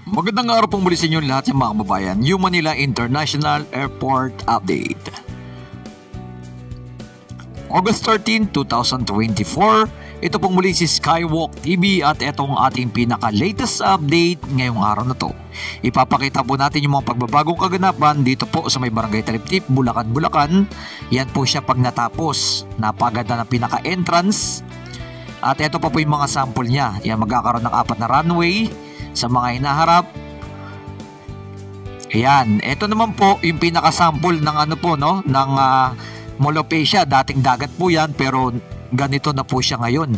Magandang araw pong muli sa inyo lahat ng mga kababayan. Yung Manila International Airport Update. August 13, 2024. Ito pong muli si Skywalk TV at itong ating pinaka-latest update ngayong araw na to. Ipapakita po natin yung mga pagbabagong kaganapan dito po sa may Barangay Taliptip, Bulacan, Bulacan. Yan po siya pag natapos. Napaganda na pinaka-entrance. At ito pa po yung mga sample niya. Yan, magkakaroon ng 4 na runway sa mga hinaharap. Ayan, ito naman po yung pinaka-sample ng ng Mall of Asia. Dating dagat po yan pero ganito na po siya ngayon.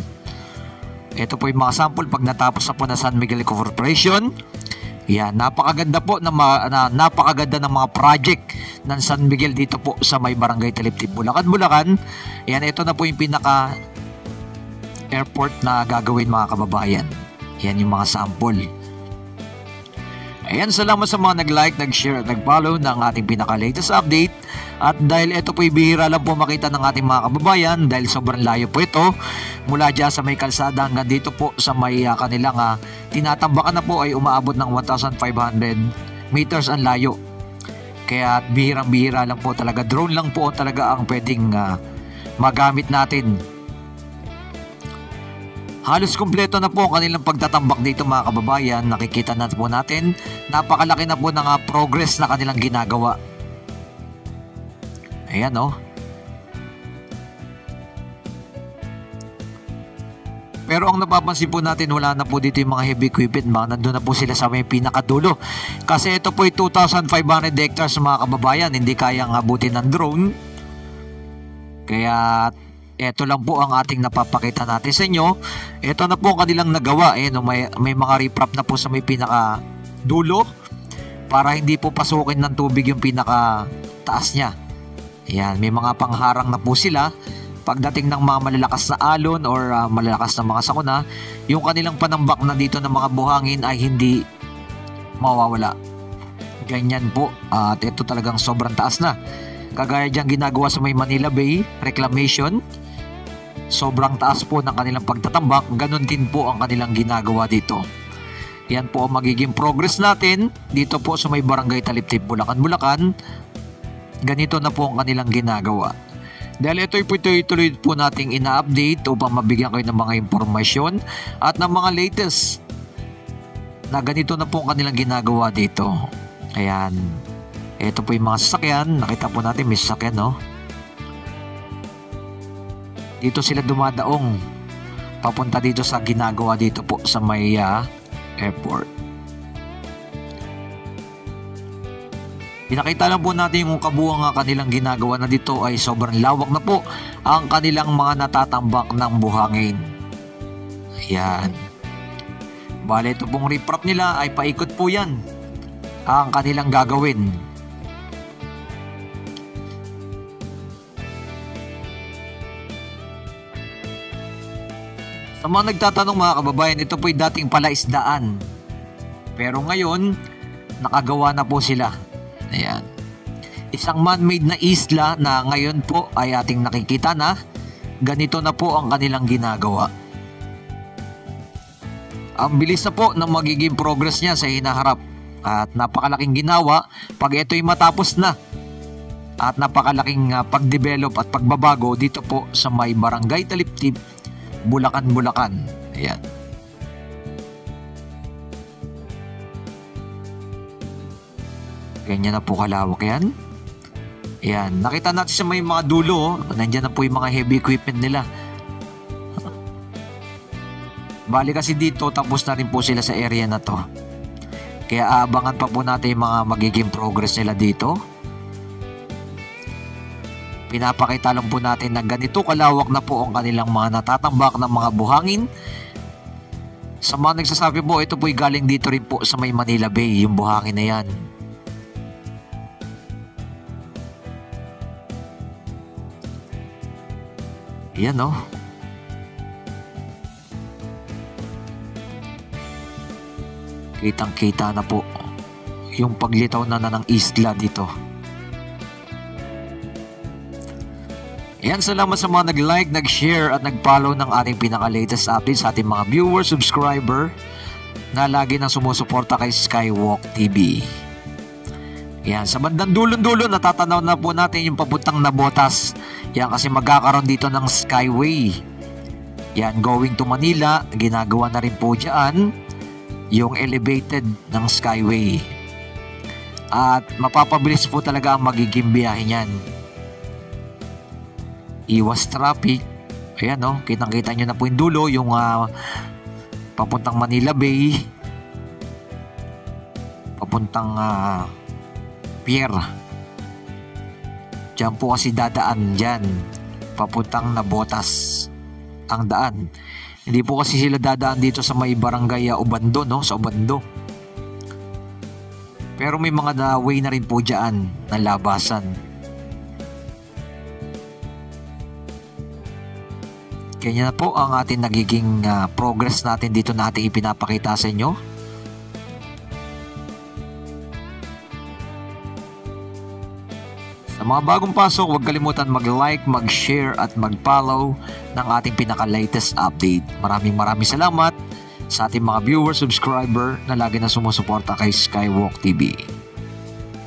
Ito po yung mga sample pag natapos na po na San Miguel Corporation. Ayan, napakaganda po napakaganda ng mga project ng San Miguel dito po sa may Barangay Taliptip, Bulacan, Bulacan. Ayan, ito na po yung pinaka airport na gagawin mga kababayan. Ayan yung mga sample. Ayan, salamat sa mga nag-like, nag-share at nag-follow ng ating pinaka-latest update. At dahil ito po bihira lang po makita ng ating mga kababayan dahil sobrang layo po ito. Mula dyan sa may kalsada hanggang dito po sa may kanilang tinatambakan na po ay umaabot ng 1,500 meters ang layo. Kaya bihirang-bihira lang po talaga. Drone lang po talaga ang pwedeng magamit natin. Halos kumpleto na po ang kanilang pagtatambak dito mga kababayan. Nakikita na po natin, napakalaki na po ng progress na kanilang ginagawa. Ayan o. Pero ang napapansin po natin, wala na po dito yung mga heavy equipment. Nandun na po sila sa may pinakadulo. Kasi ito po ay 2,500 hectares mga kababayan. Hindi kayang abutin ng drone. Kaya ito lang po ang ating napapakita natin sa inyo. Ito na po ang kanilang nagawa. May mga riprap na po sa may pinaka dulo para hindi po pasukin ng tubig yung pinaka taas niya. Ayan, may mga pangharang na po sila. Pagdating ng mga malalakas na alon or malalakas na mga sakuna, yung kanilang panambak na dito ng mga buhangin ay hindi mawawala. Ganyan po. At ito talagang sobrang taas na. Kagaya dyan ginagawa sa may Manila Bay Reclamation. Sobrang taas po ng kanilang pagtatambak. Ganon din po ang kanilang ginagawa dito. Yan po ang magiging progress natin dito po sa may Barangay Taliptip, Bulacan, Bulacan. Ganito na po ang kanilang ginagawa. Dahil ito'y tuloy po nating ina-update upang mabigyan kayo ng mga impormasyon at ng mga latest na ganito na po ang kanilang ginagawa dito. Ayan. Ito po yung mga sasakyan. Nakita po natin may sasakyan, no? Dito sila dumadaong papunta dito sa ginagawa dito po sa may airport. Pinakita lang po natin yung kabuuan kanilang ginagawa na dito ay sobrang lawak na po ang kanilang mga natatambak ng buhangin. Ayan. Bale, ito pong riprap nila ay paikot po yan ang kanilang gagawin. Sa mga nagtatanong mga kababayan, ito po'y dating palaisdaan. Pero ngayon, nakagawa na po sila. Ayan. Isang man-made na isla na ngayon po ay ating nakikita na ganito na po ang kanilang ginagawa. Ang bilis na po ng magiging progress niya sa hinaharap. At napakalaking ginawa pag ito'y matapos na. At napakalaking pagdevelop at pagbabago dito po sa may Barangay Taliptip, Bulacan, Bulacan. Ayan. Ganyan na po kalawak yan. Ayan. Nakita natin sa may mga dulo. Nandyan na po yung mga heavy equipment nila. Bali kasi dito tapos na rin po sila sa area na to. Kaya aabangan pa po natin yung mga magiging progress nila dito. Pinapakita lang po natin na ganito kalawak na po ang kanilang mga natatambak ng mga buhangin. Sa mga nagsasabi po, ito po'y galing dito rin po sa may Manila Bay, yung buhangin na yan. Yan o. Kitang-kita na po yung paglitaw na ng isla dito. Yan, salamat sa mga nag-like, nag-share at nag-follow ng ating pinaka-latest updates sa ating mga viewers, subscriber. na lagi nang sumusuporta kay Skywalk TV. Yan, sa bandang dulo natatanaw na po natin yung papuntang Navotas. Yan, kasi magkakaroon dito ng Skyway. Yan, going to Manila, ginagawa na rin po dyan yung elevated ng Skyway. At mapapabilis po talaga ang magiging biyahe niyan. Iwas traffic. Ayan, no, kitang-kita nyo na po yung dulo, yung papuntang Manila Bay, papuntang pier. Diyan po kasi dadaan dyan, papuntang Navotas ang daan. Hindi po kasi sila dadaan dito sa may barangay Obando, no? Sa Obando. Pero may mga way na rin po dyan na labasan. Kanya na po ang ating nagiging progress natin dito na ating ipinapakita sa inyo. Sa mga bagong pasok, huwag kalimutan mag-like, mag-share at mag-follow ng ating pinaka-latest update. Maraming salamat sa ating mga viewers, subscriber na lagi na sumusuporta kay Skywalk TV.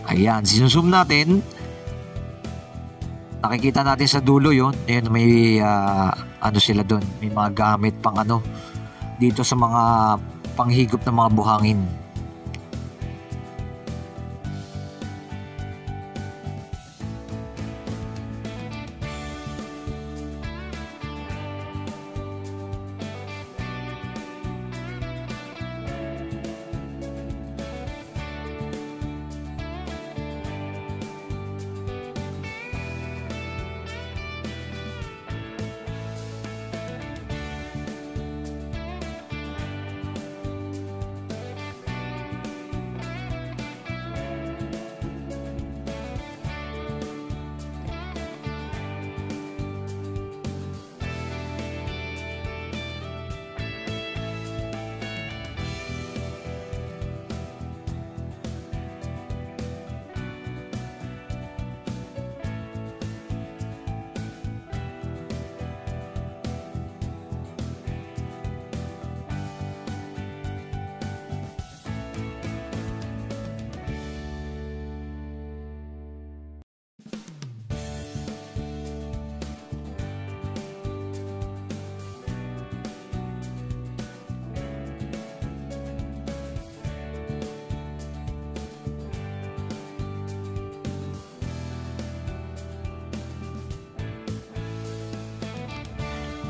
Ayan, sinusum natin. Nakikita natin sa dulo yun. Ayan, may ano sila doon. May mga gamit pang dito sa mga panghigop ng mga buhangin.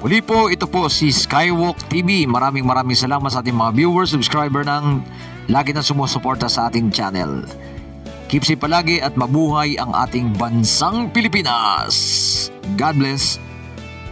Muli po, ito po si Skywalk TV. Maraming salamat sa ating mga viewers, subscriber ng lagi na sumusuporta sa ating channel. Keep safe palagi at mabuhay ang ating bansang Pilipinas. God bless.